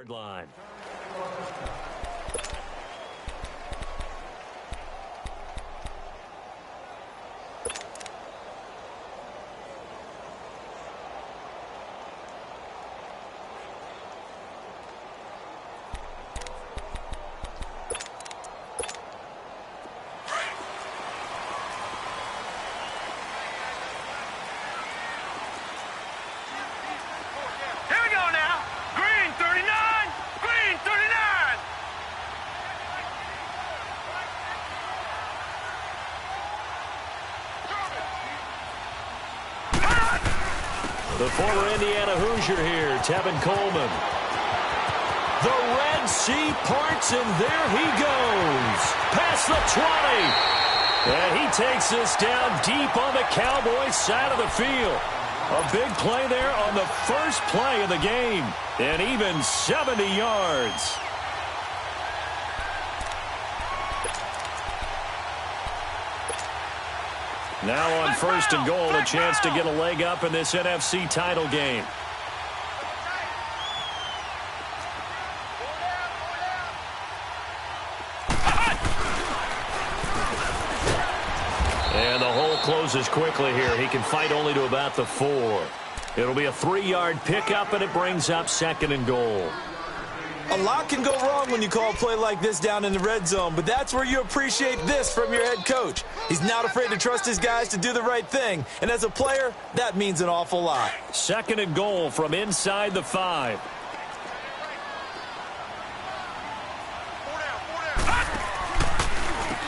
Line. The former Indiana Hoosier here, Tevin Coleman. The Red Sea parts, and there he goes. Past the 20. And he takes us down deep on the Cowboys' side of the field. A big play there on the first play of the game. And even 70 yards. Now on first and goal, a chance to get a leg up in this NFC title game. And the hole closes quickly here. He can fight only to about the 4. It'll be a 3-yard pickup, and it brings up second and goal. A lot can go wrong when you call a play like this down in the red zone, but that's where you appreciate this from your head coach. He's not afraid to trust his guys to do the right thing, and as a player, that means an awful lot. Second and goal from inside the 5.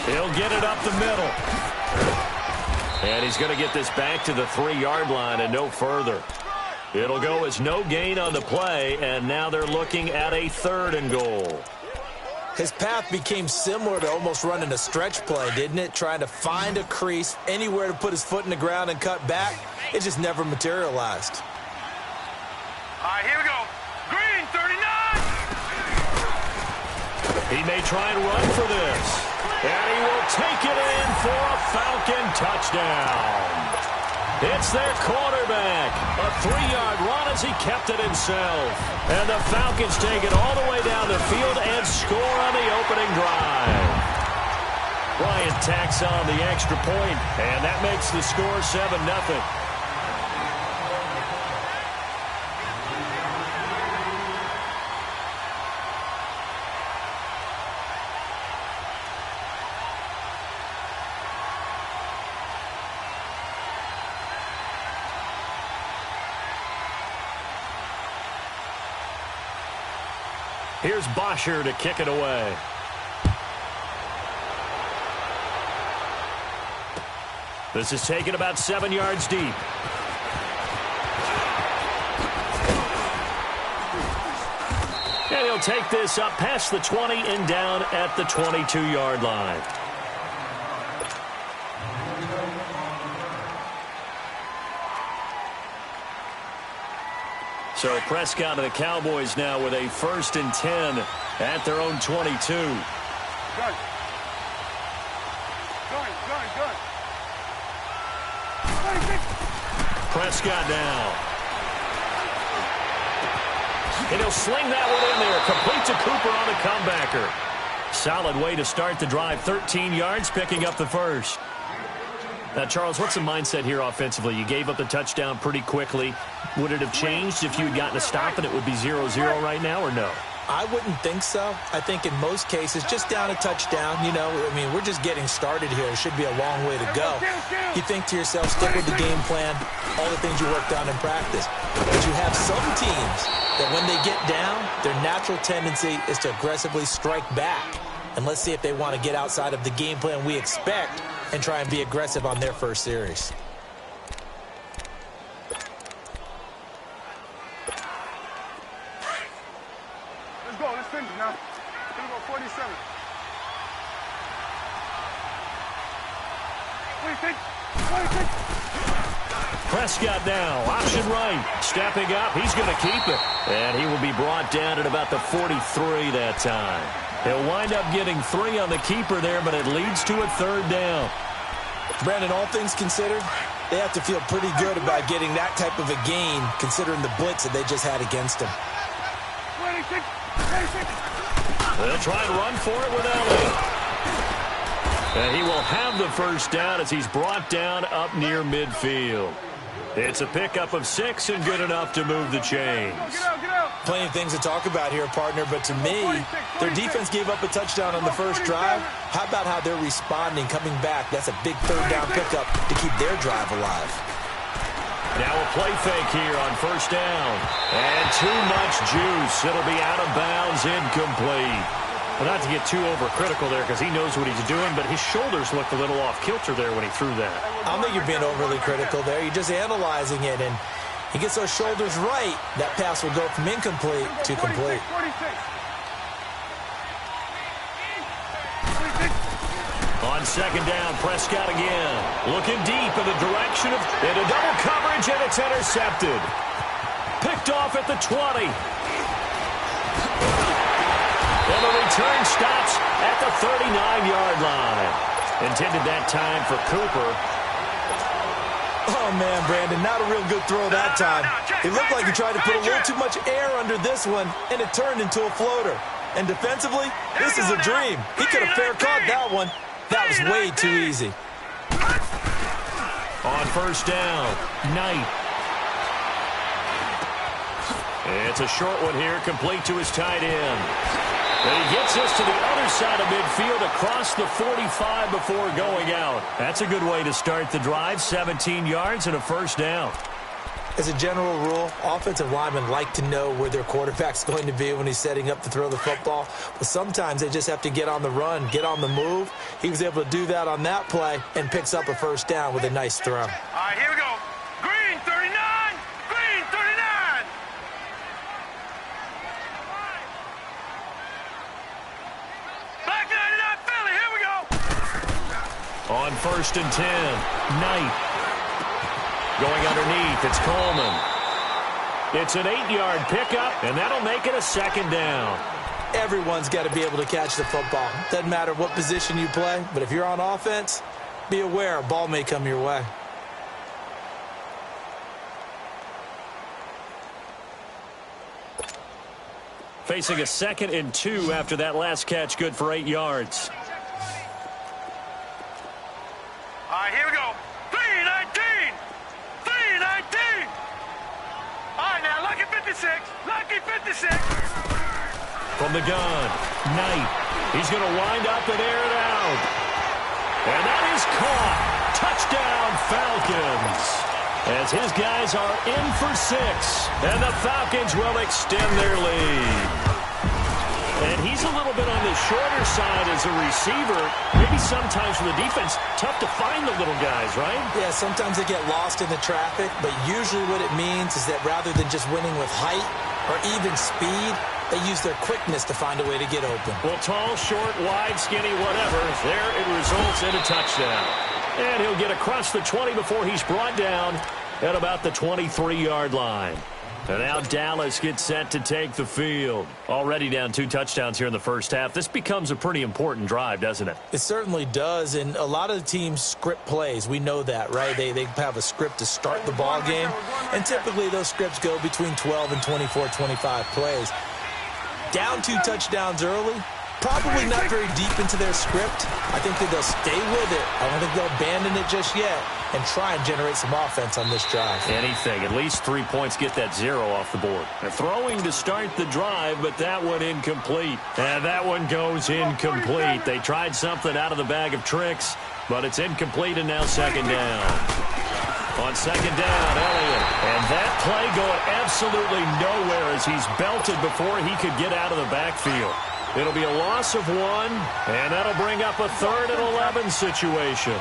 He'll get it up the middle. And he's going to get this back to the 3-yard line and no further. It'll go as no gain on the play, and now they're looking at a 3rd and goal. His path became similar to almost running a stretch play, didn't it? Trying to find a crease, anywhere to put his foot in the ground and cut back. It just never materialized. All right, here we go. Green, 39! He may try and run for this. And he will take it in for a Falcon touchdown. It's their quarterback. A 3-yard run as he kept it himself. And the Falcons take it all the way down the field and score on the opening drive. Bryant tacks on the extra point, and that makes the score 7-0. Here's Bosher to kick it away. This is taken about 7 yards deep. And he'll take this up past the 20 and down at the 22-yard line. So Prescott and the Cowboys now with a 1st and 10 at their own 22. Good. Prescott now. And he'll sling that one in there. Complete to Cooper on the comebacker. Solid way to start the drive. 13 yards, picking up the 1st. Now, Charles, what's the mindset here offensively? You gave up the touchdown pretty quickly. Would it have changed if you had gotten a stop and it would be 0-0 right now, or no? I wouldn't think so. I think in most cases, just down a touchdown, you know, I mean, we're just getting started here. It should be a long way to go. You think to yourself, stick with the game plan, all the things you worked on in practice. But you have some teams that when they get down, their natural tendency is to aggressively strike back. And let's see if they want to get outside of the game plan we expect and try and be aggressive on their first series. Let's go. Let's finish now. Let's go 47. What do you think? Prescott now, option right, stepping up, he's going to keep it. And he will be brought down at about the 43 that time. He'll wind up getting 3 on the keeper there, but it leads to a 3rd down. Brandon, all things considered, they have to feel pretty good about getting that type of a gain, considering the blitz that they just had against them. They'll try and run for it with Elliott. And he will have the first down as he's brought down up near midfield. It's a pickup of 6 and good enough to move the chains. Plenty of things to talk about here, partner, but to me, their defense gave up a touchdown on the first drive. How about how they're responding, coming back? That's a big third down pickup to keep their drive alive. Now a play fake here on first down. And too much juice. It'll be out of bounds, incomplete. Well, not to get too overcritical there because he knows what he's doing, but his shoulders looked a little off kilter there when he threw that. I don't think you're being overly critical there. You're just analyzing it, and he gets those shoulders right. That pass will go from incomplete to complete. On second down, Prescott again. Looking deep in the direction of into double coverage, and it's intercepted. Picked off at the 20. And the return stops at the 39-yard line. Intended that time for Cooper. Oh, man, Brandon, not a real good throw that time. It looked like he tried to put a little too much air under this one, and it turned into a floater. And defensively, this is a dream. He could have fair caught that one. That was way too easy. On first down, Knight. It's a short one here, complete to his tight end. And he gets us to the other side of midfield across the 45 before going out. That's a good way to start the drive, 17 yards and a first down. As a general rule, offensive linemen like to know where their quarterback's going to be when he's setting up to throw the football. But sometimes they just have to get on the run, get on the move. He was able to do that on that play and picks up a first down with a nice throw. All right, here we go. Green, 39. Green, 39. Black 99, Philly, here we go. On first and 10, Knight. Going underneath, it's Coleman. It's an 8-yard pickup, and that'll make it a second down. Everyone's got to be able to catch the football. Doesn't matter what position you play, but if you're on offense, be aware a ball may come your way. Facing a 2nd and 2 after that last catch, good for 8 yards. All right, here we go. 3-19. 3-19. All right, now, lucky 56. Lucky 56. From the gun, Knight. He's going to wind up and air it out. And that is caught. Touchdown, Falcons. As his guys are in for 6. And the Falcons will extend their lead. And he's a little bit on the shorter side as a receiver. Maybe sometimes for the defense, tough to find the little guys, right? Yeah, sometimes they get lost in the traffic, but usually what it means is that rather than just winning with height or even speed, they use their quickness to find a way to get open. Well, tall, short, wide, skinny, whatever, there it results in a touchdown. And he'll get across the 20 before he's brought down at about the 23-yard line. And now Dallas gets set to take the field. Already down 2 touchdowns here in the first half. This becomes a pretty important drive, doesn't it? It certainly does, and a lot of the teams script plays. We know that, right? They have a script to start the ball game, and typically those scripts go between 12 and 24, 25 plays. Down 2 touchdowns early, probably not very deep into their script. I think that they'll stay with it. I don't think they'll abandon it just yet and try and generate some offense on this drive. Anything. At least 3 points, get that 0 off the board. They're throwing to start the drive, but that one incomplete. And that one goes incomplete. They tried something out of the bag of tricks, but it's incomplete and now second down. On second down, Elliott. And that play going absolutely nowhere as he's belted before he could get out of the backfield. It'll be a loss of 1, and that'll bring up a 3rd and 11 situation.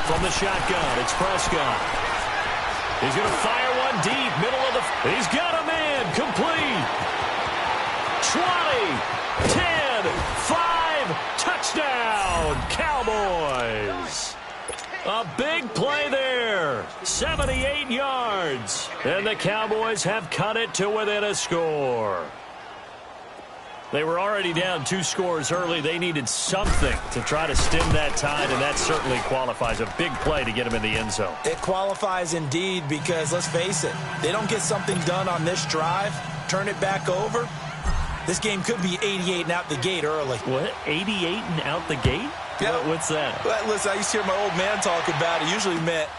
From the shotgun, it's Prescott. He's going to fire one deep, middle of the... He's got a man, complete. 20, 10, 5, touchdown, Cowboys. A big play there, 78 yards. And the Cowboys have cut it to within a score. They were already down 2 scores early. They needed something to try to stem that tide, and that certainly qualifies. A big play to get them in the end zone. It qualifies indeed because, let's face it, they don't get something done on this drive, turn it back over, this game could be 88 and out the gate early. What? 88 and out the gate? Yeah. What's that? Well, listen, I used to hear my old man talk about it. Usually meant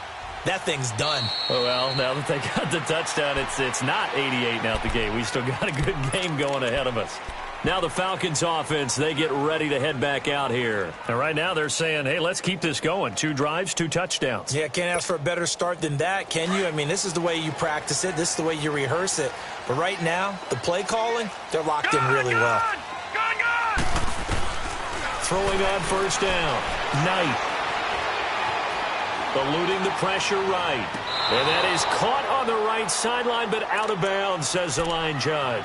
that thing's done. Oh, well, now that they got the touchdown, it's not 88 and out the gate. We still got a good game going ahead of us. Now the Falcons offense, they get ready to head back out here. And right now they're saying, hey, let's keep this going. 2 drives, 2 touchdowns. Yeah, can't ask for a better start than that, can you? I mean, this is the way you practice it. This is the way you rehearse it. But right now, the play calling, they're locked in really well. Throwing on first down. Knight. Eluding the pressure right. And that is caught on the right sideline, but out of bounds, says the line judge.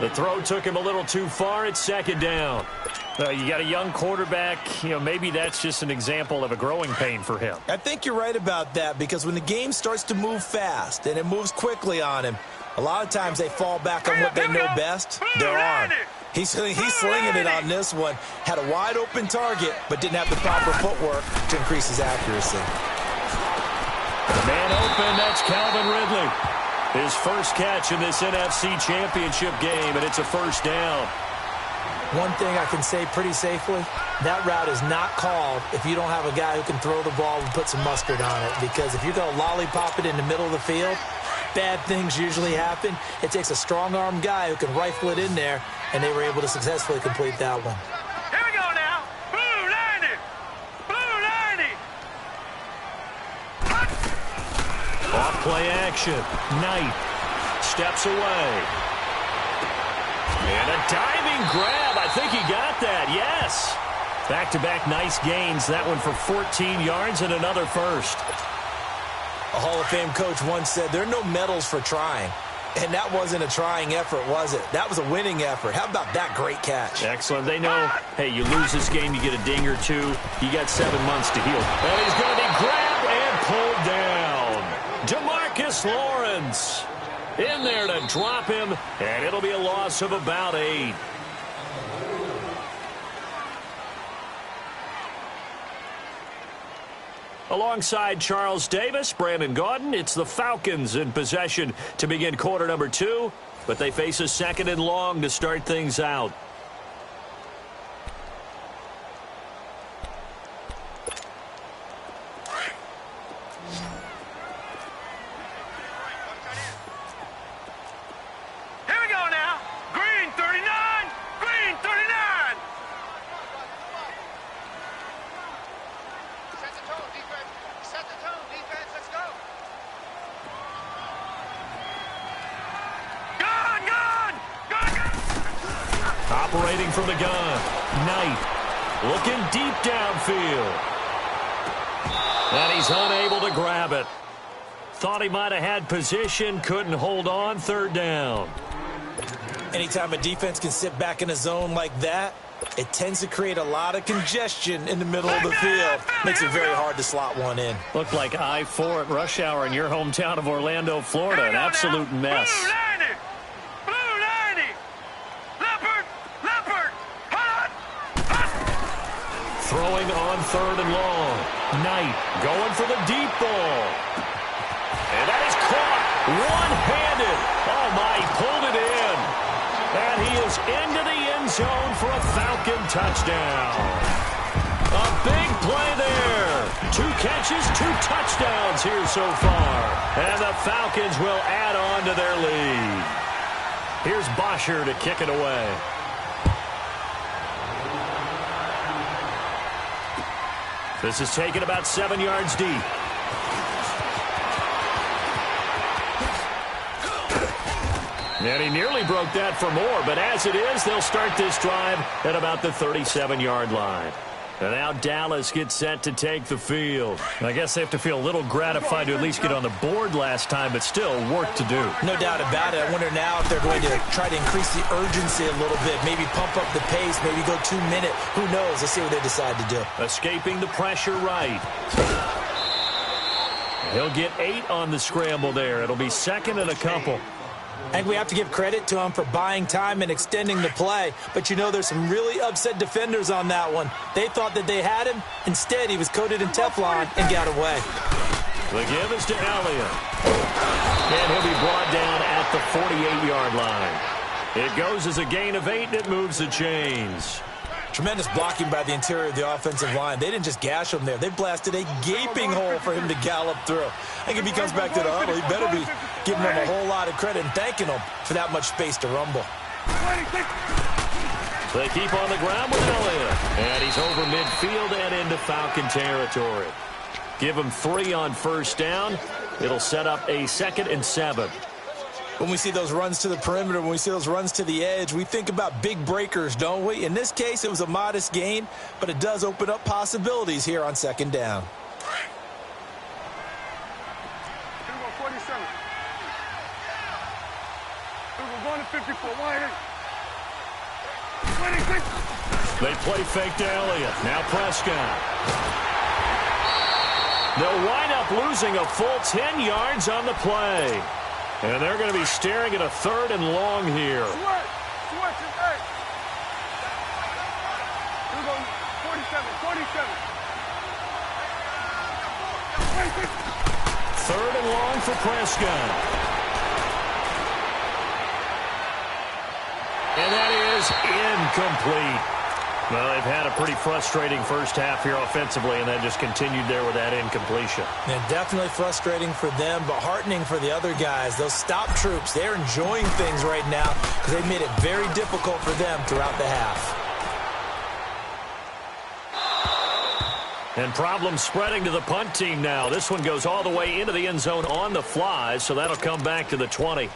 The throw took him a little too far. It's second down. You got a young quarterback. Maybe that's just an example of a growing pain for him. I think you're right about that because when the game starts to move fast and it moves quickly on him, a lot of times they fall back on what they know best, their arm. He's slinging it on this one. Had a wide open target, but didn't have the proper footwork to increase his accuracy. Man open, that's Calvin Ridley. His first catch in this NFC Championship game, and it's a first down. One thing I can say pretty safely, that route is not called if you don't have a guy who can throw the ball and put some mustard on it. Because if you're going to lollipop it in the middle of the field, bad things usually happen. It takes a strong-arm guy who can rifle it in there, and they were able to successfully complete that one. Here we go now. Blue 90. Blue 90. Off-play action. Knight steps away. And a diving grab. I think he got that. Yes. Back-to-back nice gains. That one for 14 yards and another first. A Hall of Fame coach once said, there are no medals for trying. And that wasn't a trying effort, was it? That was a winning effort. How about that great catch? Excellent. They know, hey, you lose this game, you get a ding or 2. You got 7 months to heal. And he's going to be grabbed and pulled down. DeMarcus Lawrence in there to drop him, and it'll be a loss of about 8. Alongside Charles Davis, Brandon Gaudin, it's the Falcons in possession to begin quarter number 2, but they face a 2nd and long to start things out. Here we go now. Green 39. Green 39. Set the tone, defense. Set the tone, defense. Let's go. Gun, gun. Gun, gun. Operating from the gun. Knight looking deep downfield. And he's unable to grab it. Thought he might have had position, couldn't hold on, 3rd down. Anytime a defense can sit back in a zone like that, it tends to create a lot of congestion in the middle of the field. Makes it very hard to slot one in. Looked like I-4 at rush hour in your hometown of Orlando, Florida. An absolute mess. Blue 90. Blue 90. Leopard. Leopard. Hot. Hot. Throwing on 3rd and long. Knight going for the deep ball. And that is caught one-handed. Oh, my, he pulled it in. And he is into the end zone for a Falcon touchdown. A big play there. 2 catches, 2 touchdowns here so far. And the Falcons will add on to their lead. Here's Bosher to kick it away. This is taken about 7 yards deep. And he nearly broke that for more, but as it is, they'll start this drive at about the 37-yard line. And now Dallas gets set to take the field. I guess they have to feel a little gratified to at least get on the board last time, but still work to do. No doubt about it. I wonder now if they're going to try to increase the urgency a little bit, maybe pump up the pace, maybe go 2-minute. Who knows? Let's see what they decide to do. Escaping the pressure right. He'll get 8 on the scramble there. It'll be 2nd and a couple. I think we have to give credit to him for buying time and extending the play. But, you know, there's some really upset defenders on that one. They thought that they had him. Instead, he was coated in Teflon and got away. The give is to Elliott. And he'll be brought down at the 48-yard line. It goes as a gain of 8, and it moves the chains. Tremendous blocking by the interior of the offensive line. They didn't just gash him there. They blasted a gaping hole for him to gallop through. I think if he comes back to the huddle, he better be giving him a whole lot of credit and thanking him for that much space to rumble. They keep on the ground with Elliott. And he's over midfield and into Falcon territory. Give him 3 on first down. It'll set up a 2nd and 7. When we see those runs to the perimeter, when we see those runs to the edge, we think about big breakers, don't we? In this case, it was a modest gain, but it does open up possibilities here on 2nd down. 47. We're going to 54. 26. They play fake to Elliott. Now Prescott. They'll wind up losing a full 10 yards on the play. And they're going to be staring at a 3rd and long here. Switch. Hey. We're going 47. 3rd and long for Prescott. And that is incomplete. Well, they've had a pretty frustrating first half here offensively, and that just continued there with that incompletion. And definitely frustrating for them, but heartening for the other guys. Those stop troops, they're enjoying things right now because they've made it very difficult for them throughout the half. And problems spreading to the punt team now. This one goes all the way into the end zone on the fly, so that'll come back to the 20.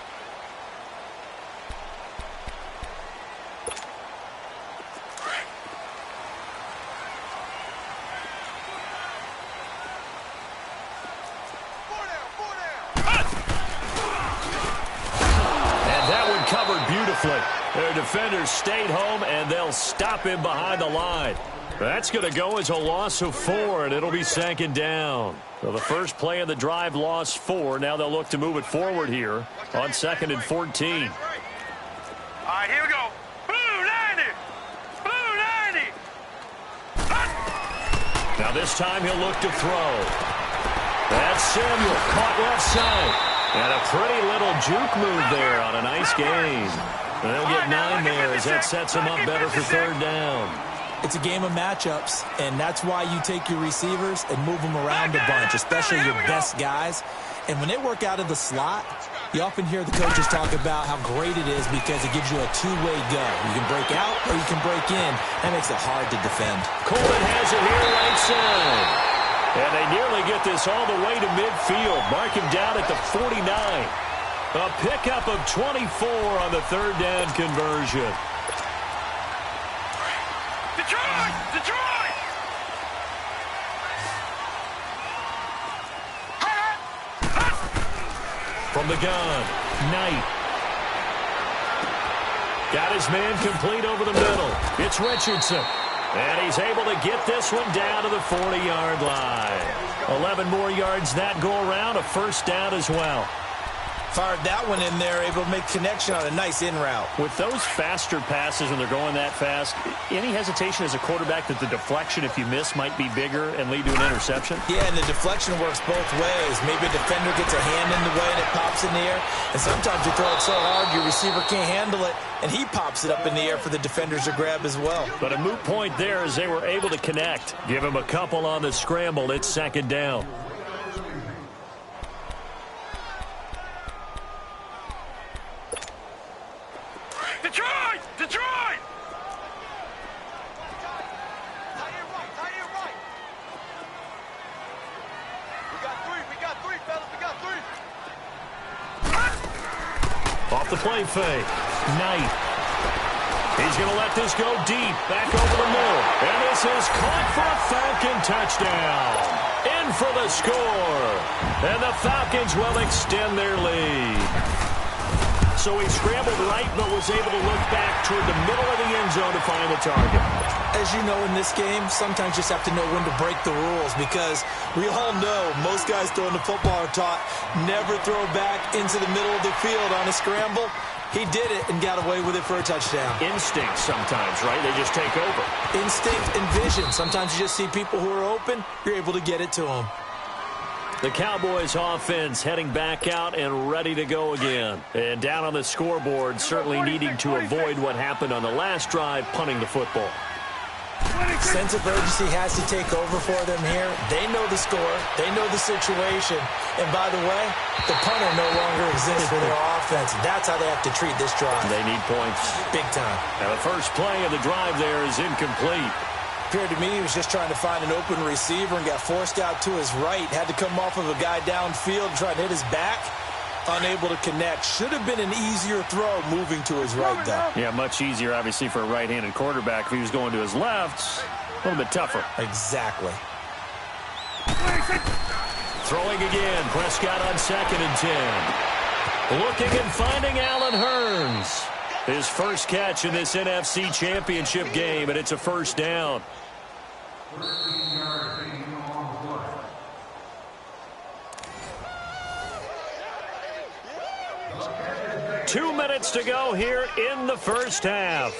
Their defenders stayed home, and they'll stop him behind the line. That's going to go as a loss of 4, and it'll be 2nd down. So the first play of the drive lost 4. Now they'll look to move it forward here on 2nd and 14. All right, here we go. Blue 90. Blue 90. Now this time he'll look to throw. That's Samuel, caught left side. And a pretty little juke move there on a nice gain. They'll get 9 there as that sets them up better for 3rd down. It's a game of matchups, and that's why you take your receivers and move them around a bunch, especially your best guys. And when they work out of the slot, you often hear the coaches talk about how great it is because it gives you a two-way go. You can break out or you can break in. That makes it hard to defend. Coleman has it here right side. And they nearly get this all the way to midfield. Mark him down at the 49. A pickup of 24 on the 3rd down conversion. Detroit! From the gun, Knight. Got his man complete over the middle. It's Richardson. And he's able to get this one down to the 40-yard line. 11 more yards that go around, a 1st down as well. Fired that one in there, able to make connection on a nice in route. With those faster passes when they're going that fast, any hesitation as a quarterback that the deflection, if you miss, might be bigger and lead to an interception? Yeah, and the deflection works both ways. Maybe a defender gets a hand in the way and it pops in the air. And sometimes you throw it so hard your receiver can't handle it, and he pops it up in the air for the defenders to grab as well. But a moot point there as they were able to connect. Give him a couple on the scramble. It's 2nd down. Detroit! Off the play fake. Knight. He's going to let this go deep. Back over the middle. And this is caught for a Falcon touchdown. In for the score. And the Falcons will extend their lead. So he scrambled right, but was able to look back toward the middle of the end zone to find the target. As you know, in this game, sometimes you just have to know when to break the rules, because we all know most guys throwing the football are taught never throw back into the middle of the field on a scramble. He did it and got away with it for a touchdown. Instinct sometimes, right? They just take over. Instinct and vision. Sometimes you just see people who are open, you're able to get it to them. The Cowboys offense heading back out and ready to go again. And down on the scoreboard, certainly needing to avoid what happened on the last drive, punting the football. Sense of urgency has to take over for them here. They know the score. They know the situation. And by the way, the punter no longer exists for their offense. That's how they have to treat this drive. They need points. Big time. And the first play of the drive there is incomplete. Appeared to me he was just trying to find an open receiver and got forced out to his right. Had to come off of a guy downfield and try to hit his back. Unable to connect. Should have been an easier throw moving to his right, though. Yeah, much easier, obviously, for a right-handed quarterback. If he was going to his left, a little bit tougher. Exactly. Throwing again. Prescott on 2nd and 10. Looking and finding Allen Hurns. His first catch in this NFC Championship game, and it's a first down. 2 minutes to go here in the first half.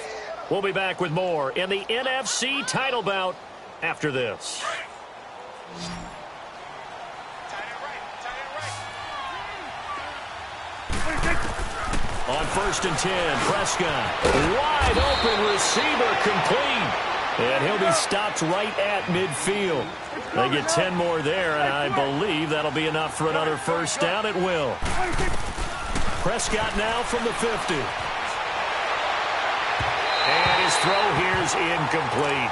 We'll be back with more in the NFC title bout after this. On 1st and 10, Prescott. Wide open receiver, complete. And he'll be stopped right at midfield. They get 10 more there, and I believe that'll be enough for another first down. It will. Prescott now from the 50. And his throw here is incomplete.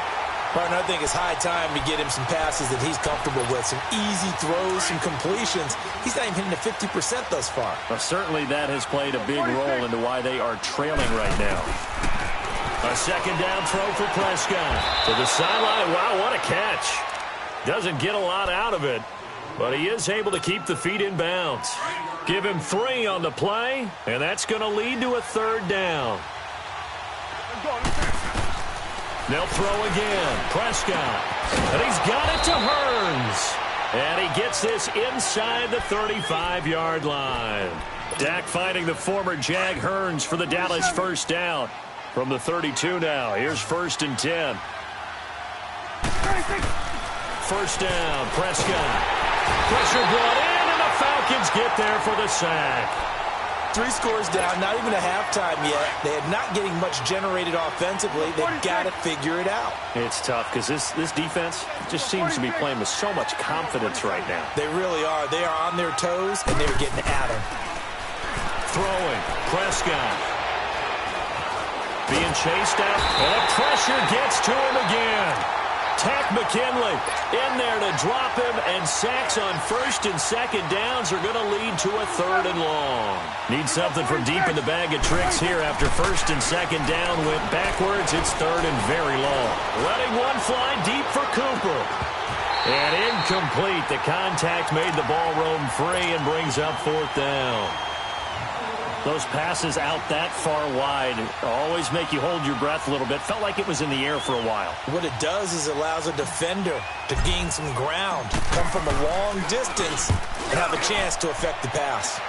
Partner, I think it's high time to get him some passes that he's comfortable with. Some easy throws, some completions. He's not even hitting the 50% thus far. Well, certainly that has played a big role into why they are trailing right now. A second down throw for Prescott. To the sideline. Wow, what a catch. Doesn't get a lot out of it, but he is able to keep the feet in bounds. Give him 3 on the play, and that's going to lead to a 3rd down. They'll throw again. Prescott. And he's got it to Hurns. And he gets this inside the 35-yard line. Dak finding the former Jag Hurns for the Dallas first down. From the 32 now. Here's 1st and 10. First down, Prescott. Pressure brought in, and the Falcons get there for the sack. 3 scores down, not even a halftime yet. They are not getting much generated offensively. They've got to figure it out. It's tough because this defense just seems to be playing with so much confidence right now. They really are. They are on their toes, and they're getting at them. Throwing, Prescott. Being chased out, and the pressure gets to him again. Tack McKinley in there to drop him, and sacks on 1st and 2nd downs are going to lead to a 3rd and long. Need something from deep in the bag of tricks here after 1st and 2nd down went backwards. It's 3rd and very long. Letting one fly deep for Cooper. And incomplete. The contact made the ball roam free and brings up 4th down. Those passes out that far wide always make you hold your breath a little bit. Felt like it was in the air for a while. What it does is it allows a defender to gain some ground, come from a long distance, and have a chance to affect the pass.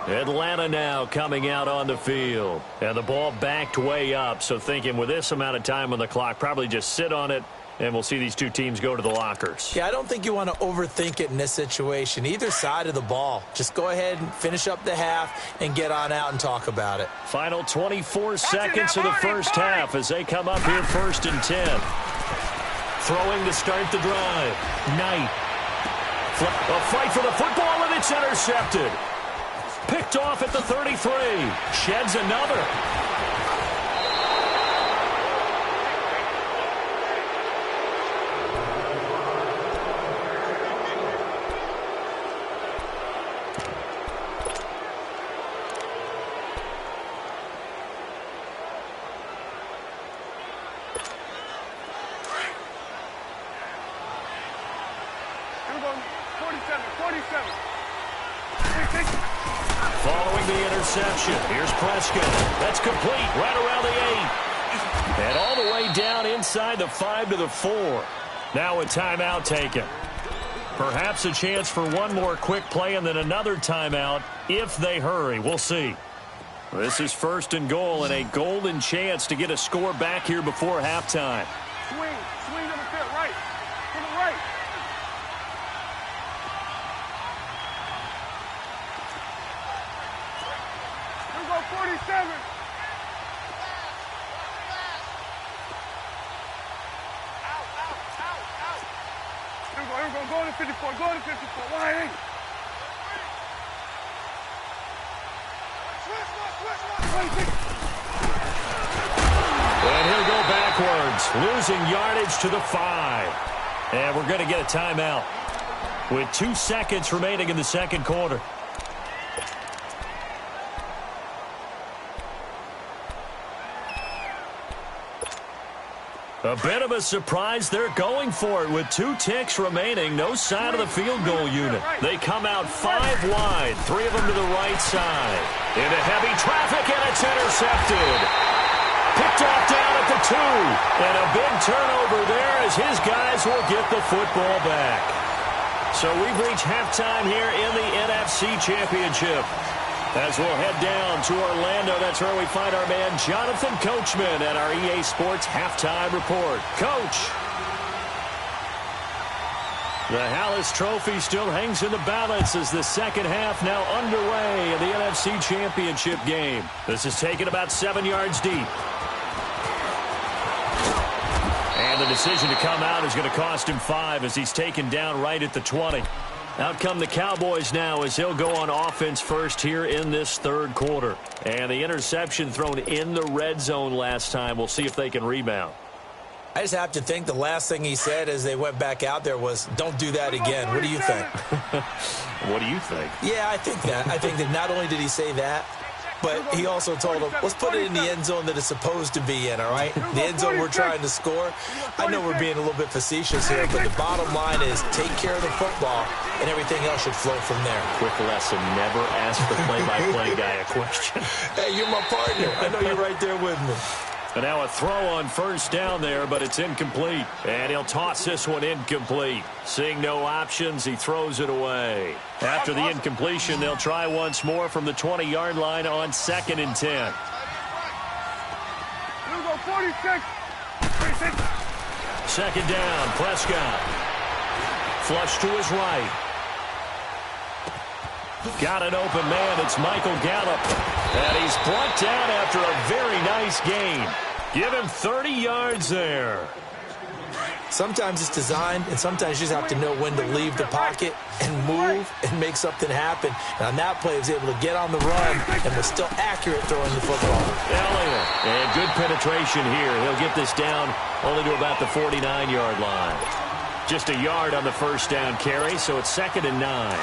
Atlanta now coming out on the field. And the ball backed way up, so thinking with this amount of time on the clock, probably just sit on it. And we'll see these two teams go to the lockers. Yeah, I don't think you want to overthink it in this situation. Either side of the ball. Just go ahead and finish up the half and get on out and talk about it. Final 24 seconds of the first half as they come up here 1st and 10. Throwing to start the drive. Knight. A fight for the football, and it's intercepted. Picked off at the 33. Sheds another. the interception. Here's Prescott. That's complete right around the 8. And all the way down inside the 5 to the 4. Now a timeout taken. Perhaps a chance for one more quick play and then another timeout if they hurry. We'll see. This is 1st and goal and a golden chance to get a score back here before halftime. Swing to the field, right. To the right. Here we go, 47. Here we go, go to 54, go to 54, wide 8. And he'll go backwards, losing yardage to the 5. And we're going to get a timeout with 2 seconds remaining in the second quarter. A bit of a surprise. They're going for it with 2 ticks remaining. No sign of the field goal unit. They come out 5 wide, 3 of them to the right side. Into heavy traffic, and it's intercepted. Picked off down at the 2. And a big turnover there as his guys will get the football back. So we've reached halftime here in the NFC Championship. As we'll head down to Orlando, that's where we find our man Jonathan Coachman at our EA Sports Halftime Report. Coach. The Hallis Trophy still hangs in the balance as the second half now underway in the NFC Championship game. This is taken about 7 yards deep. And the decision to come out is going to cost him 5 as he's taken down right at the 20. Out come the Cowboys now as he'll go on offense first here in this third quarter. And the interception thrown in the red zone last time. We'll see if they can rebound. I just have to think the last thing he said as they went back out there was, don't do that again. What do you think? What do you think? Yeah, I think that. I think that not only did he say that, but he also told him, let's put it in the end zone that it's supposed to be in, all right? The end zone we're trying to score. I know we're being a little bit facetious here, but the bottom line is take care of the football, and everything else should flow from there. Quick lesson, never ask the play-by-play guy a question. Hey, you're my partner. I know you're right there with me. And now a throw on first down there, but it's incomplete. And he'll toss this one incomplete. Seeing no options, he throws it away. After the incompletion, they'll try once more from the 20-yard line on 2nd and 10. Here we go, 46. 46. Second down, Prescott. Flush to his right. Got an open man. It's Michael Gallup. And he's brought down after a very nice gain. Give him 30 yards there. Sometimes it's designed, and sometimes you just have to know when to leave the pocket and move and make something happen. And on that play, he was able to get on the run and was still accurate throwing the football. Elliott. And good penetration here. He'll get this down only to about the 49-yard line. Just a yard on the first down carry, so it's 2nd and 9.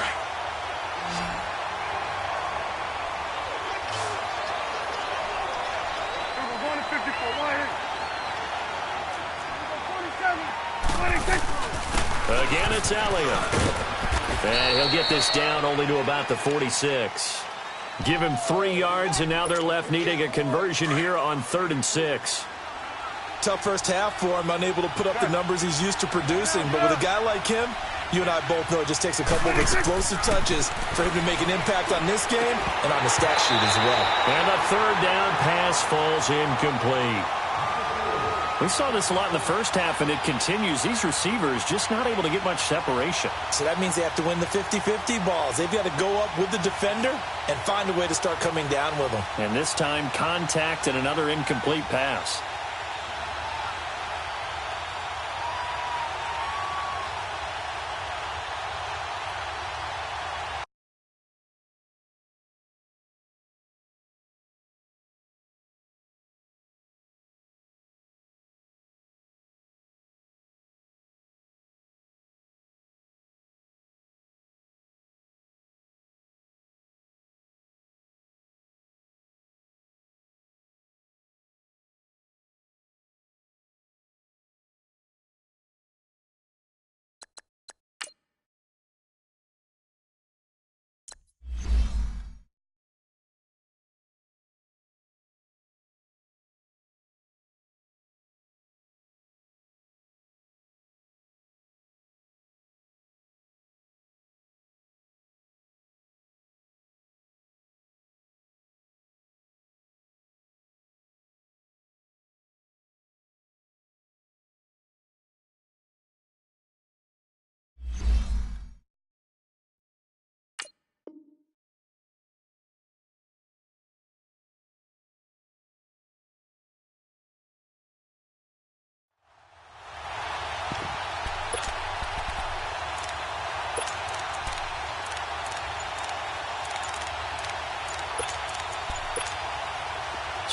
Again, it's Elliott. And he'll get this down only to about the 46. Give him 3 yards, and now they're left needing a conversion here on 3rd and 6. Tough first half for him, unable to put up the numbers he's used to producing. But with a guy like him, you and I both know it just takes a couple of explosive touches for him to make an impact on this game and on the stat sheet as well. And a 3rd down pass falls incomplete. We saw this a lot in the first half, and it continues. These receivers just not able to get much separation. So that means they have to win the 50-50 balls. They've got to go up with the defender and find a way to start coming down with them. And this time, contact and another incomplete pass.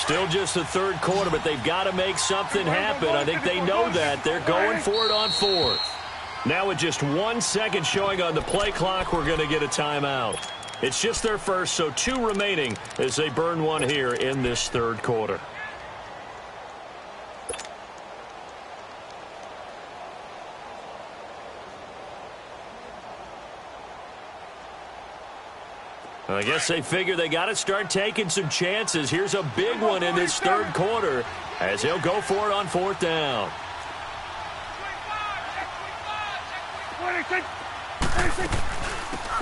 Still just the third quarter, but they've got to make something happen. I think they know that. They're going for it on fourth. Now with just 1 second showing on the play clock, we're going to get a timeout. It's just their first, so 2 remaining as they burn one here in this third quarter. I guess they figure they got to start taking some chances. Here's a big one in this third quarter as he'll go for it on fourth down.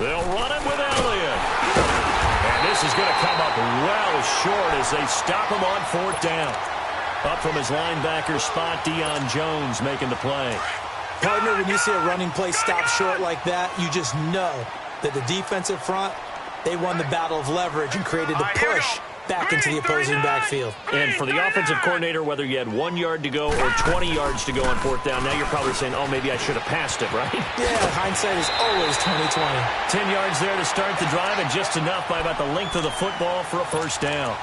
They'll run it with Elliott. And this is going to come up well short as they stop him on fourth down. Up from his linebacker spot, Deion Jones making the play. Partner, when you see a running play stop short like that, you just know that the defensive front, they won the battle of leverage and created the push back into the opposing backfield. And for the offensive coordinator, whether you had 1 yard to go or 20 yards to go on fourth down, now you're probably saying, oh, maybe I should have passed it, right? Yeah, hindsight is always 20/20. 10 yards there to start the drive, and just enough by about the length of the football for a first down.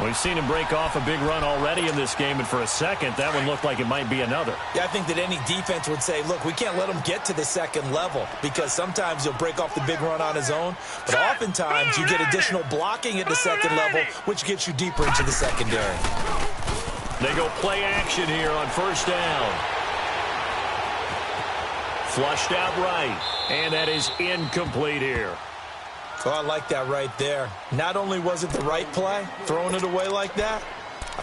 We've seen him break off a big run already in this game, and for a second, that one looked like it might be another. Yeah, I think that any defense would say, look, we can't let him get to the second level because sometimes he'll break off the big run on his own, but oftentimes you get additional blocking at the second level, which gets you deeper into the secondary. They go play action here on first down. Flushed out right, and that is incomplete here. Oh, I like that right there. Not only was it the right play, throwing it away like that,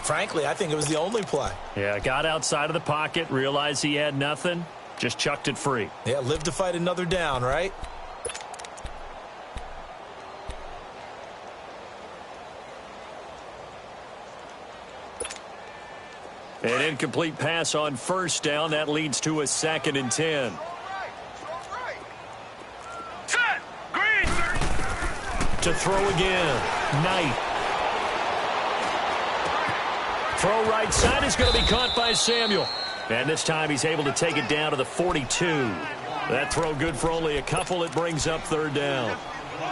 frankly, I think it was the only play. Yeah, got outside of the pocket, realized he had nothing, just chucked it free. Yeah, live to fight another down, right? An incomplete pass on first down. That leads to a 2nd and 10. To throw again. Knight. Throw right side is going to be caught by Samuel. And this time he's able to take it down to the 42. That throw good for only a couple. It brings up third down.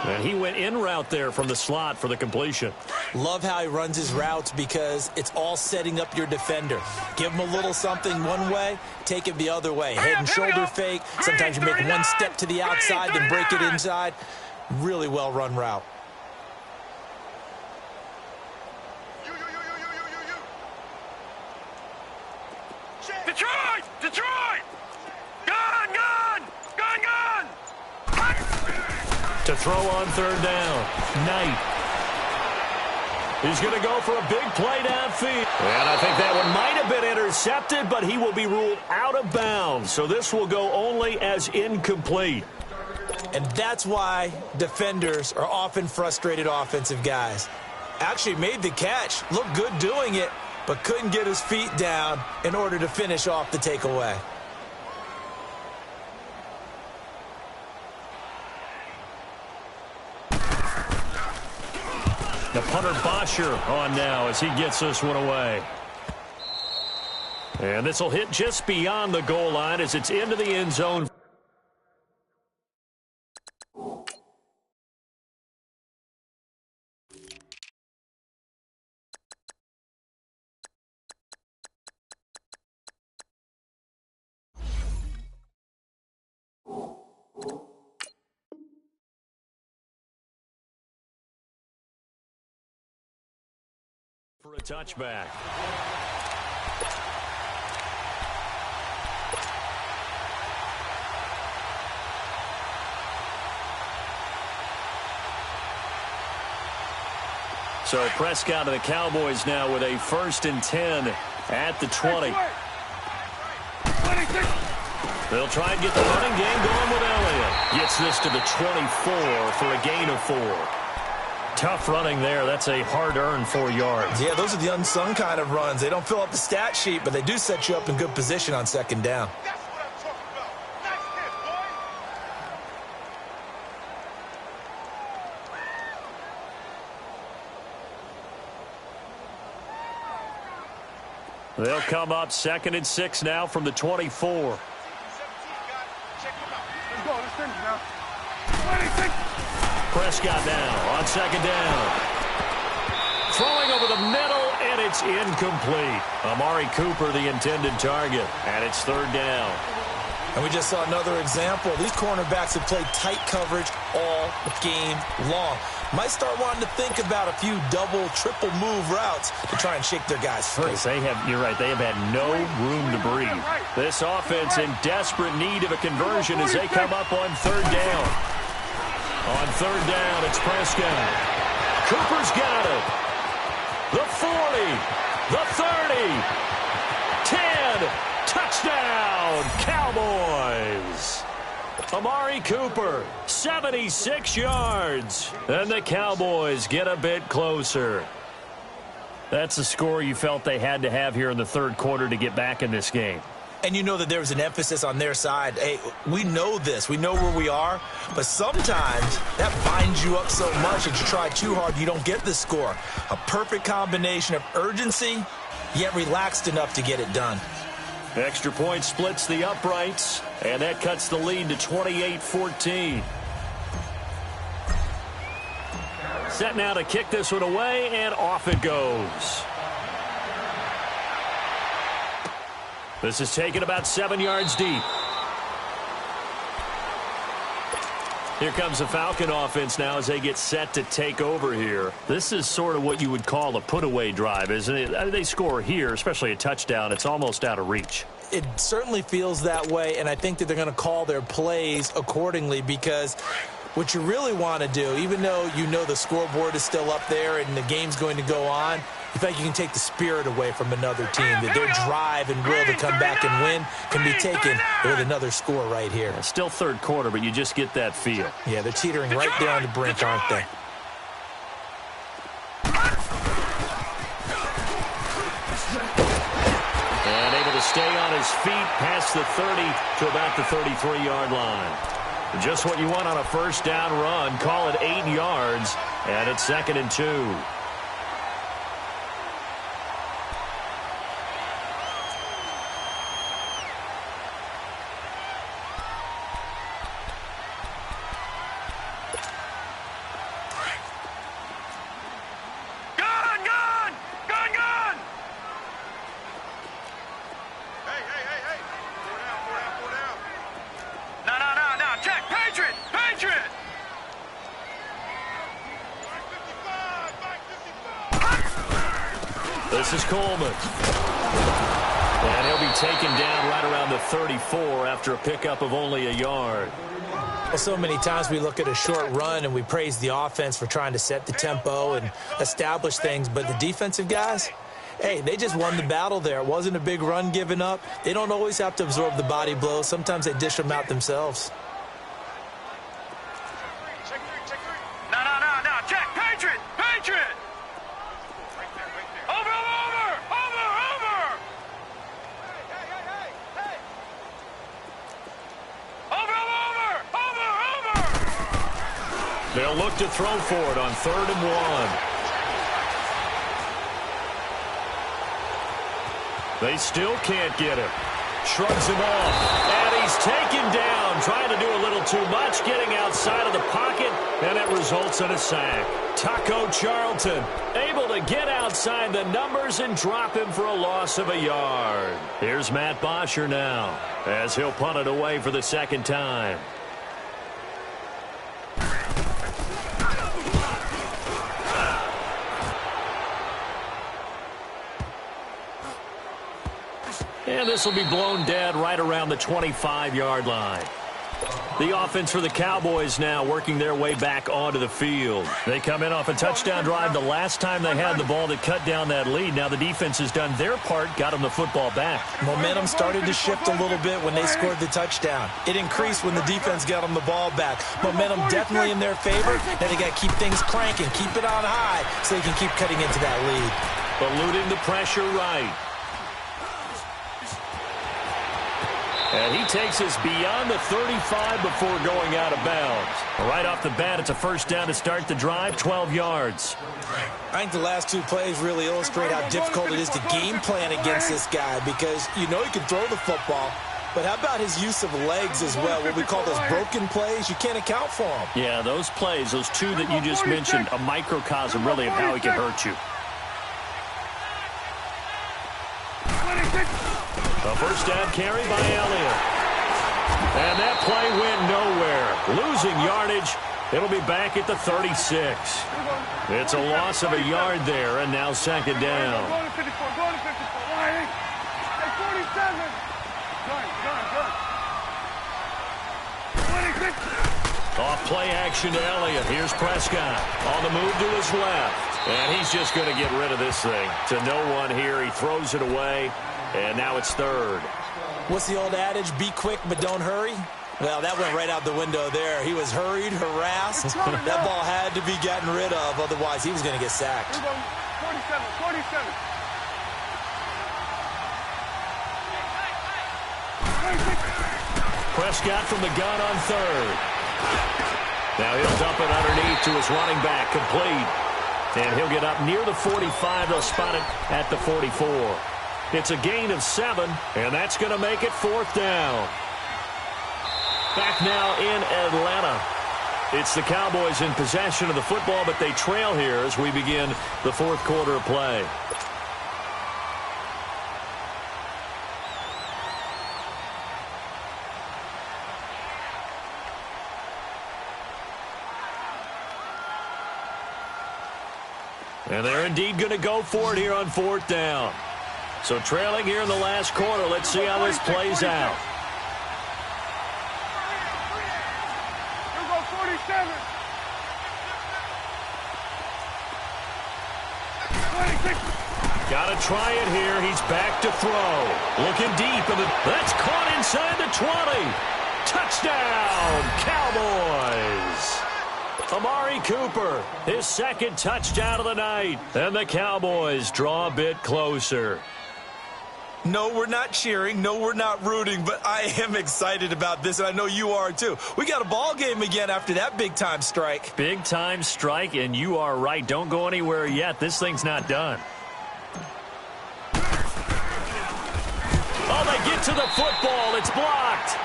And he went in route there from the slot for the completion. Love how he runs his routes because it's all setting up your defender. Give him a little something one way, take it the other way. Head and shoulder fake. Sometimes you make one step to the outside, then break it inside. Really well-run route. Detroit! Detroit! Gone! Gone! Gone! Gone! To throw on third down. Knight. He's going to go for a big play downfield. And I think that one might have been intercepted, but he will be ruled out of bounds. So this will go only as incomplete. And that's why defenders are often frustrated offensive guys. Actually made the catch, looked good doing it, but couldn't get his feet down in order to finish off the takeaway. The punter Bosher on now as he gets this one away. And this will hit just beyond the goal line as it's into the end zone. For a touchback. So Prescott and the Cowboys now with a 1st and 10 at the 20. They'll try and get the running game going with Elliott. Gets this to the 24 for a gain of 4. Tough running there. That's a hard-earned 4 yards. Yeah, those are the unsung kind of runs. They don't fill up the stat sheet, but they do set you up in good position on second down. That's what I'm talking about. Nice hit, boy. They'll come up 2nd and 6 now from the 24. Prescott now on second down. Throwing over the middle, It's incomplete. Amari Cooper, the intended target, and it's third down. And we just saw another example. These cornerbacks have played tight coverage all game long. Might start wanting to think about a few double, triple move routes to try and shake their guys free. You're right, they have had no room to breathe. This offense in desperate need of a conversion as they come up on third down. On third down, it's Prescott. Cooper's got it. The 40, the 30, 10, touchdown, Cowboys. Amari Cooper, 76 yards. And the Cowboys get a bit closer. That's the score you felt they had to have here in the third quarter to get back in this game. And you know that there was an emphasis on their side. Hey, we know this. We know where we are. But sometimes that binds you up so much that you try too hard, you don't get the score. A perfect combination of urgency, yet relaxed enough to get it done. Extra point splits the uprights, and that cuts the lead to 28-14. Set now to kick this one away, and off it goes. This is taken about 7 yards deep. Here comes the Falcon offense now as they get set to take over here. This is sort of what you would call a put-away drive, isn't it? They score here, especially a touchdown. It's almost out of reach. It certainly feels that way, and I think that they're going to call their plays accordingly because what you really want to do, even though you know the scoreboard is still up there and the game's going to go on, you think you can take the spirit away from another team, that their drive and will to come back and win can be taken with another score right here. It's still third quarter, but you just get that feel. Yeah, they're teetering right there on the brink, aren't they? And able to stay on his feet past the 30 to about the 33-yard line. Just what you want on a first down run. Call it 8 yards, and it's 2nd and 2. This is Coleman. And he'll be taken down right around the 34 after a pickup of only a yard. Well, so many times we look at a short run and we praise the offense for trying to set the tempo and establish things, but the defensive guys, hey, they just won the battle there. It wasn't a big run given up. They don't always have to absorb the body blows. Sometimes they dish them out themselves. They'll look to throw for it on 3rd and 1. They still can't get him. Shrugs him off. And he's taken down, trying to do a little too much, getting outside of the pocket, and it results in a sack. Taco Charlton able to get outside the numbers and drop him for a loss of a yard. Here's Matt Bosher now as he'll punt it away for the second time. And this will be blown dead right around the 25-yard line. The offense for the Cowboys now working their way back onto the field. They come in off a touchdown drive the last time they had the ball to cut down that lead. Now the defense has done their part, got them the football back. Momentum started to shift a little bit when they scored the touchdown. It increased when the defense got them the ball back. Momentum definitely in their favor. Now they got to keep things cranking, keep it on high so they can keep cutting into that lead. Eluding the pressure right. And he takes us beyond the 35 before going out of bounds. Right off the bat, it's a first down to start the drive, 12 yards. I think the last two plays really illustrate how difficult it is to game plan against this guy because you know he can throw the football, but how about his use of legs as well? What we call those broken plays, you can't account for them. Yeah, those plays, those two that you just mentioned, a microcosm really of how he can hurt you. A first down carry by Elliott. And that play went nowhere. Losing yardage. It'll be back at the 36. It's a loss of a yard there, and now second down. Go to 54. Go to 54. Hey, 47. Good. 26. Off play action to Elliott. Here's Prescott on the move to his left. And he's just going to get rid of this thing. To no one here. He throws it away. And now it's third. What's the old adage? Be quick, but don't hurry. Well, that went right out the window there. He was hurried, harassed. That ball had to be gotten rid of. Otherwise, he was going to get sacked. 47. Prescott from the gun on third. Now he'll dump it underneath to his running back, complete. And he'll get up near the 45. They'll spot it at the 44. It's a gain of 7, and that's going to make it fourth down. Back now in Atlanta. It's the Cowboys in possession of the football, but they trail here as we begin the fourth quarter of play. And they're indeed going to go for it here on fourth down. So trailing here in the last quarter. Let's see how this plays out. Here go 47. 26. Got to try it here. He's back to throw. Looking deep. And that's caught inside the 20. Touchdown, Cowboys. Amari Cooper, his second touchdown of the night. And the Cowboys draw a bit closer. No, we're not cheering. No, we're not rooting. But I am excited about this, and I know you are too. We got a ball game again after that big-time strike. Big-time strike, and you are right. Don't go anywhere yet. This thing's not done. Oh, they get to the football. It's blocked.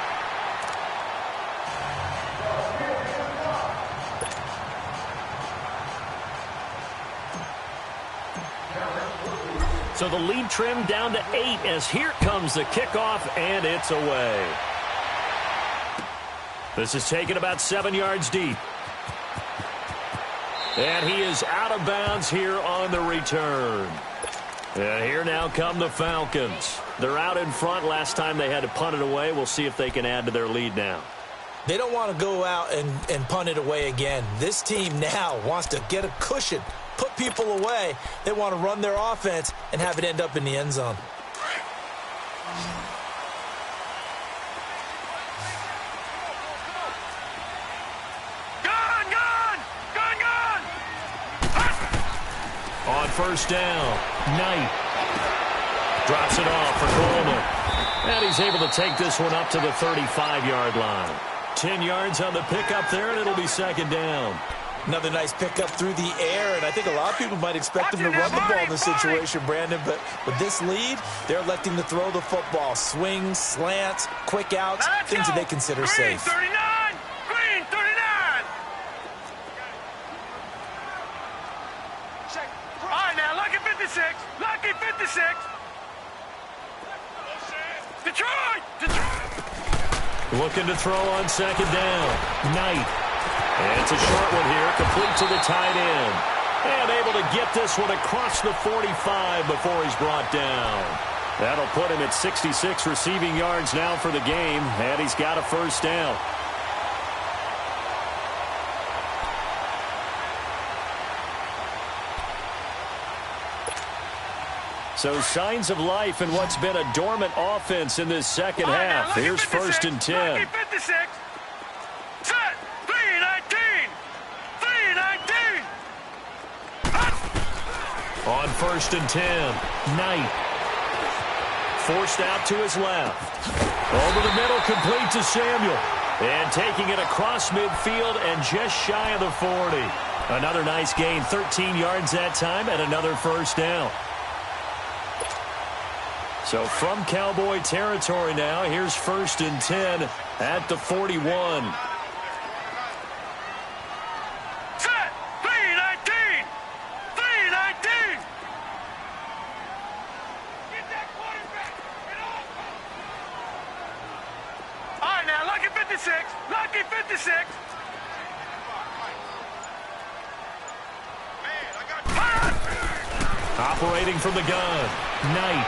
So the lead trimmed down to 8 as here comes the kickoff, and it's away. This is taken about 7 yards deep. And he is out of bounds here on the return. And here now come the Falcons. They're out in front. Last time they had to punt it away. We'll see if they can add to their lead now. They don't want to go out and punt it away again. This team now wants to get a cushion, put people away. They want to run their offense and have it end up in the end zone. Gone! On first down, Knight drops it off for Coleman. And he's able to take this one up to the 35-yard line. 10 yards on the pickup there, and it'll be second down. Another nice pickup through the air, and I think a lot of people might expect him to run the ball in this situation, Brandon, but with this lead, they're electing to throw the football. Swings, slants, quick outs, things that they consider safe. 39! Green 39! All right, now, lucky 56. Lucky 56. Detroit! Looking to throw on second down. Knight. And it's a short one here, complete to the tight end. And able to get this one across the 45 before he's brought down. That'll put him at 66 receiving yards now for the game, and he's got a first down. So signs of life in what's been a dormant offense in this second half. Here's 1st and 10. Lucky 56. Set. 3-19. 3-19. On 1st and 10, Knight. Forced out to his left. Over the middle, complete to Samuel. And taking it across midfield and just shy of the 40. Another nice gain, 13 yards that time, and another first down. So from Cowboy territory now, here's 1st and 10 at the 41. Set. 3-19. 3-19. Get that quarterback. 56. Lucky 56. Man, I got Operating from the gun, Knight.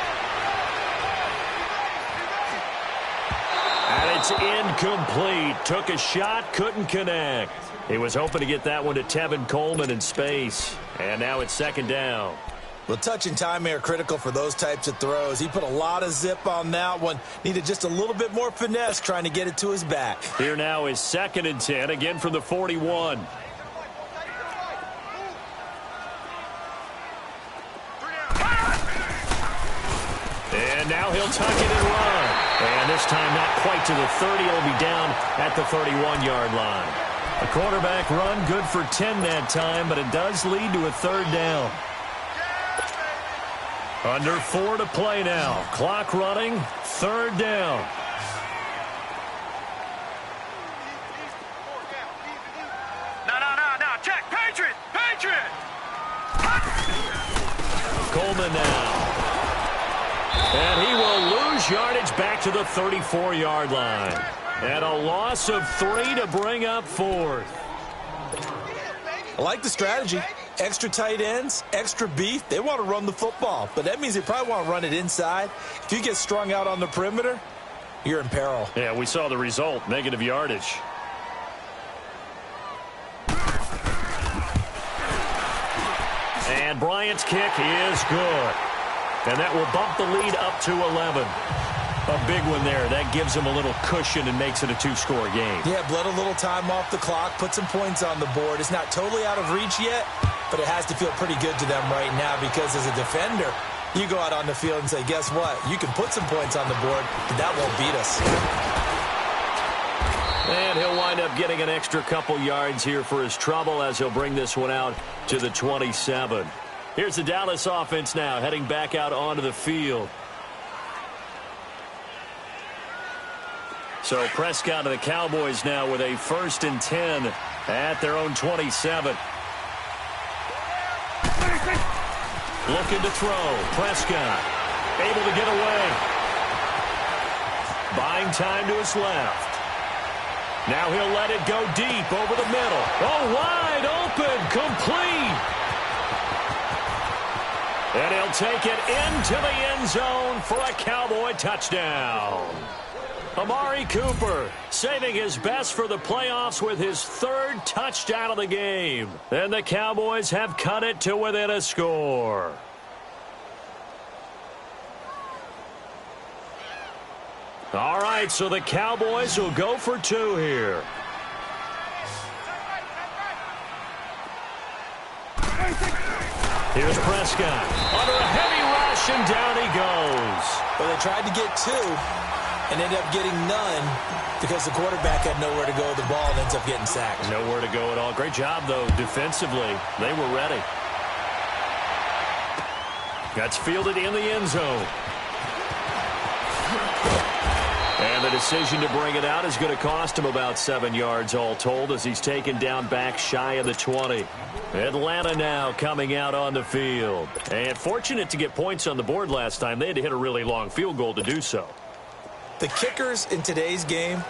And it's incomplete. Took a shot, couldn't connect. He was hoping to get that one to Tevin Coleman in space. And now it's second down. Well, touch and time are critical for those types of throws. He put a lot of zip on that one. Needed just a little bit more finesse trying to get it to his back. Here now is 2nd and 10, again from the 41. And now he'll tuck it and run. And this time not quite to the 30. He'll be down at the 31-yard line. A quarterback run, good for 10 that time, but it does lead to a 3rd down. Under 4 to play now. Clock running, 3rd down. No. Check. Patriot. Coleman now. And he will lose yardage back to the 34-yard line. And a loss of 3 to bring up 4th. I like the strategy. Extra tight ends, extra beef. They want to run the football, but that means they probably want to run it inside. If you get strung out on the perimeter, you're in peril. Yeah, we saw the result, negative yardage. And Bryant's kick is good. And that will bump the lead up to 11. A big one there. That gives him a little cushion and makes it a 2-score game. Yeah, bled a little time off the clock, put some points on the board. It's not totally out of reach yet, but it has to feel pretty good to them right now because as a defender, you go out on the field and say, guess what? You can put some points on the board, but that won't beat us. And he'll wind up getting an extra couple yards here for his trouble as he'll bring this one out to the 27. Here's the Dallas offense now heading back out onto the field. So Prescott and the Cowboys now with a 1st and 10 at their own 27. Looking to throw. Prescott able to get away. Buying time to his left. Now he'll let it go deep over the middle. Oh, wide open. Complete. And he'll take it into the end zone for a Cowboy touchdown. Amari Cooper saving his best for the playoffs with his 3rd touchdown of the game. And the Cowboys have cut it to within a score. All right, so the Cowboys will go for 2 here. Here's Prescott under a heavy rush, and down he goes. Well, they tried to get 2 and ended up getting none because the quarterback had nowhere to go with the ball and ends up getting sacked. Nowhere to go at all. Great job, though, defensively. They were ready. That's fielded in the end zone. And the decision to bring it out is going to cost him about 7 yards all told as he's taken down back shy of the 20. Atlanta now coming out on the field. And fortunate to get points on the board last time. They had to hit a really long field goal to do so. The kickers in today's game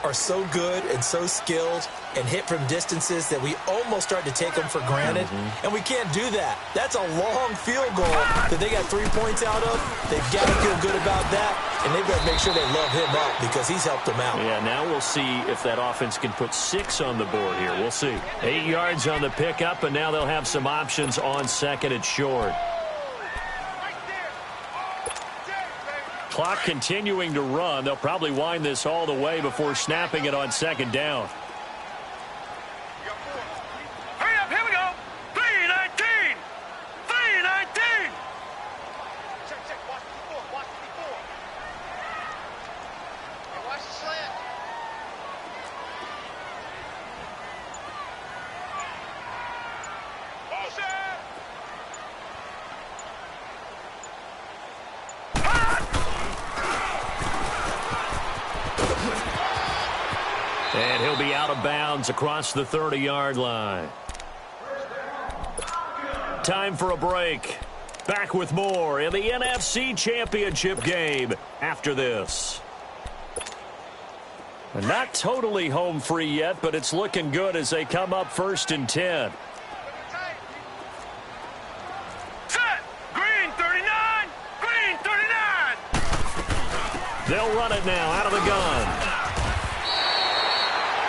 are so good and so skilled and hit from distances that we almost start to take them for granted. And we can't do that. That's a long field goal that they got 3 points out of. They've got to feel good about that, and they better make sure they love him up because he's helped them out. Yeah, now we'll see if that offense can put 6 on the board here. We'll see. 8 yards on the pickup, and now they'll have some options on 2nd and short. Clock continuing to run. They'll probably wind this all the way before snapping it on 2nd down. Hurry up, here we go. 3:19. 3:19. Check. Watch the 4. Hey, watch the slant. Motion. And he'll be out of bounds across the 30-yard line. Time for a break. Back with more in the NFC Championship game after this. Not totally home free yet, but it's looking good as they come up 1st and 10. Set! Green 39! Green 39! They'll run it now out of the gun.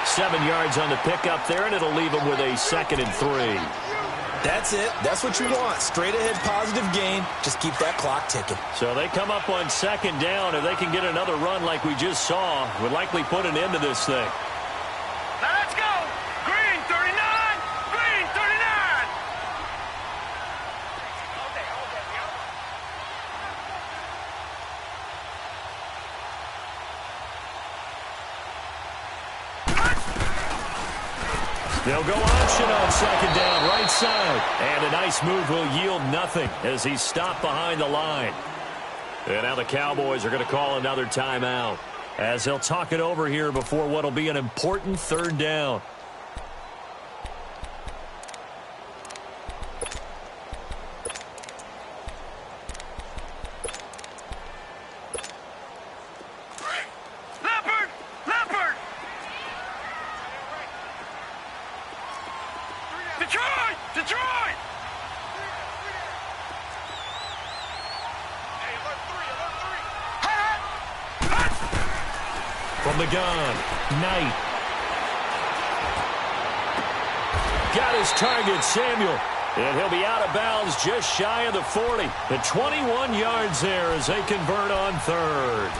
7 yards on the pickup there, and it'll leave them with a 2nd and 3. That's it. That's what you want. Straight ahead positive gain. Just keep that clock ticking. So they come up on 2nd down. If they can get another run like we just saw, would likely put an end to this thing. Now let's go! Green 39! Green 39! They'll go option on 2nd down, right side. And a nice move will yield nothing as he's stopped behind the line. And now the Cowboys are going to call another timeout as they'll talk it over here before what will be an important 3rd down. Detroit! Detroit! From the gun, Knight. Got his target, Samuel. And he'll be out of bounds just shy of the 40. The 21 yards there as they convert on 3rd.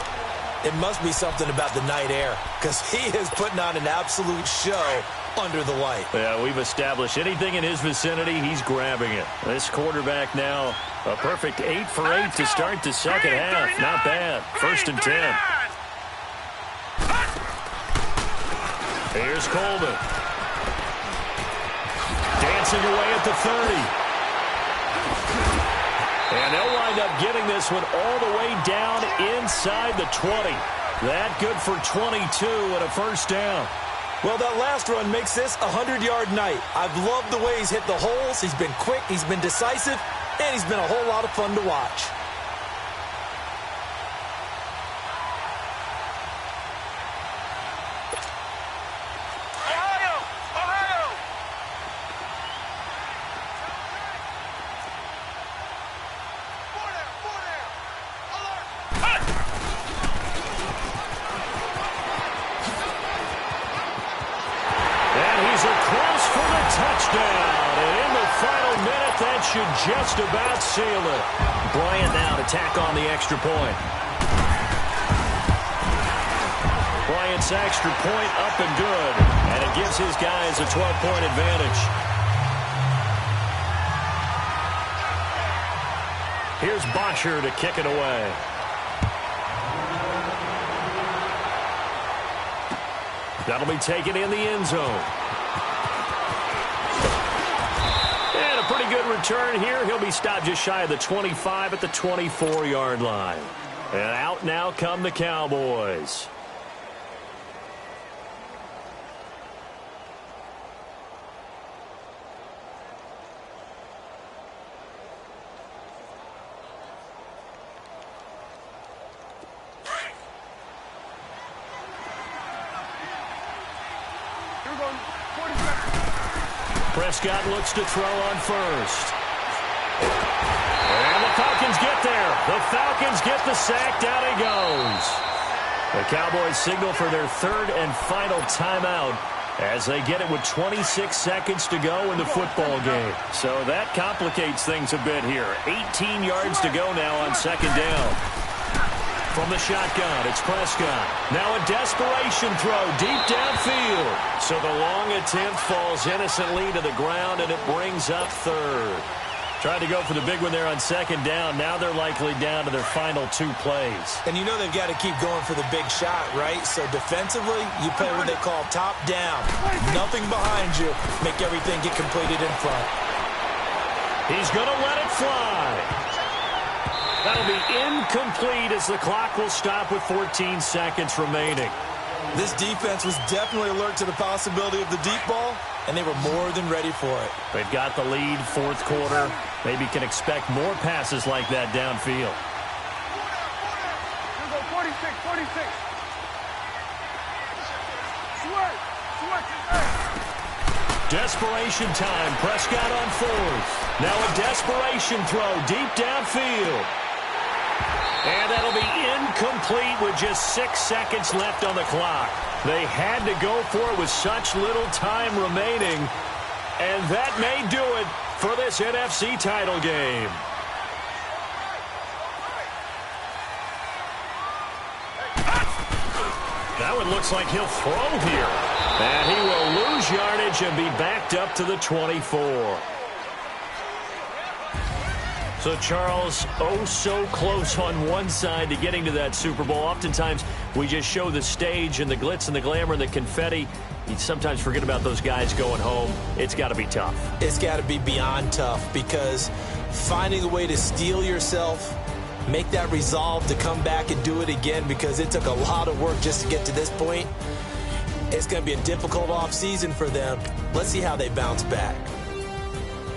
It must be something about the night air because he is putting on an absolute show under the light. Yeah, we've established anything in his vicinity, he's grabbing it. This quarterback now, a perfect 8 for 8 to start the 2nd half. Not bad. 1st and 10. Here's Coleman. Dancing away at the 30. And they'll wind up getting this one all the way down inside the 20. That good for 22 and a 1st down. Well, that last run makes this a 100-yard night. I've loved the way he's hit the holes. He's been quick, he's been decisive, and he's been a whole lot of fun to watch. Just about seal it. Bryant now to tack on the extra point. Bryant's extra point up and good. And it gives his guys a 12-point advantage. Here's Bocher to kick it away. That'll be taken in the end zone. Pretty good return here. He'll be stopped just shy of the 25 at the 24-yard line. And out now come the Cowboys. Prescott looks to throw on 1st. And the Falcons get there. The Falcons get the sack. Down he goes. The Cowboys signal for their 3rd and final timeout as they get it with 26 seconds to go in the football game. So that complicates things a bit here. 18 yards to go now on 2nd down. From the shotgun, it's Prescott. Now a desperation throw deep downfield. So the long attempt falls innocently to the ground, and it brings up 3rd. Tried to go for the big one there on 2nd down. Now they're likely down to their final 2 plays. And you know they've got to keep going for the big shot, right? So defensively, you play what they call top down. Nothing behind you. Make everything get completed in front. He's going to let it fly. That'll be incomplete as the clock will stop with 14 seconds remaining. This defense was definitely alert to the possibility of the deep ball, and they were more than ready for it. They've got the lead, 4th quarter. Maybe can expect more passes like that downfield. Here we go, 46, 46. Desperation time. Prescott on fourth. Now a desperation throw deep downfield. And that'll be incomplete with just 6 seconds left on the clock. They had to go for it with such little time remaining. And that may do it for this NFC title game. Now it looks like he'll throw here. And he will lose yardage and be backed up to the 24. So, Charles, oh so close on one side to getting to that Super Bowl. Oftentimes, we just show the stage and the glitz and the glamour and the confetti. You sometimes forget about those guys going home. It's got to be tough. It's got to be beyond tough because finding a way to steel yourself, make that resolve to come back and do it again because it took a lot of work just to get to this point. It's going to be a difficult offseason for them. Let's see how they bounce back.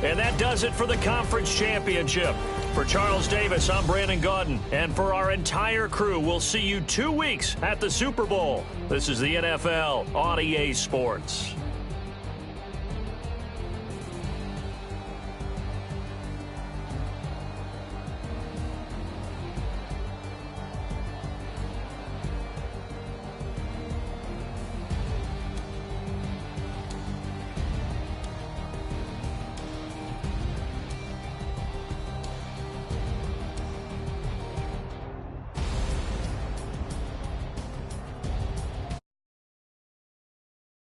And that does it for the conference championship. For Charles Davis, I'm Brandon Gaudin. And for our entire crew, we'll see you 2 weeks at the Super Bowl. This is the NFL on EA Sports.